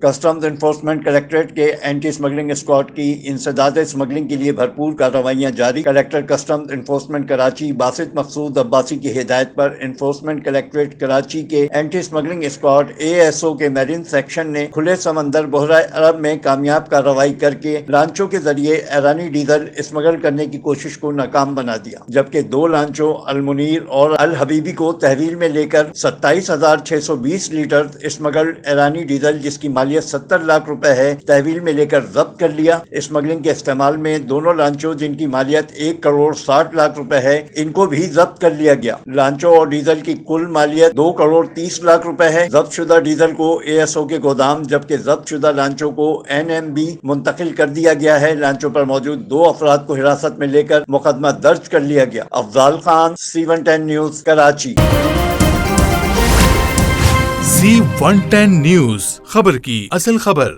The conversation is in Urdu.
کسٹمز انفورسمنٹ کلیکٹریٹ کے اینٹی اسمگلنگ اسکواڈ کی انسداد اسمگلنگ کے لیے بھرپور کارروائیاں جاری۔ Collector customs enforcement Karachi Basit Maqsood Abbasi کی ہدایت پر انفورسمنٹ کلیکٹریٹ کراچی کے اینٹی اسمگلنگ اسکواڈ ASO کے میرین سیکشن نے کھلے سمندر بحیرہ عرب میں کامیاب کارروائی کر کے لانچوں کے ذریعے ایرانی ڈیزل اسمگل کرنے کی کوشش کو ناکام بنا دیا، جبکہ 2 لانچوں المنیر اور الحبیبی کو تحویل میں لے کر 27,620 لیٹر اسمگل ایرانی ڈیزل جس کی مالیت 70 لاکھ روپے ہے تحویل میں لے کر ضبط کر لیا۔ اسمگلنگ کے استعمال میں دونوں لانچوں جن کی مالیت 1,60,00,000 روپے ہے ان کو بھی ضبط کر لیا گیا۔ لانچوں اور ڈیزل کی کل مالیت 2,30,00,000 روپے ہے۔ ضبط شدہ ڈیزل کو ASO کے گودام جبکہ ضبط شدہ لانچوں کو NMB منتقل کر دیا گیا ہے۔ لانچوں پر موجود 2 افراد کو حراست میں لے کر مقدمہ درج کر لیا گیا۔ Afzal Khan, C110 news, Karachi. C110 news, خبر کی اصل خبر۔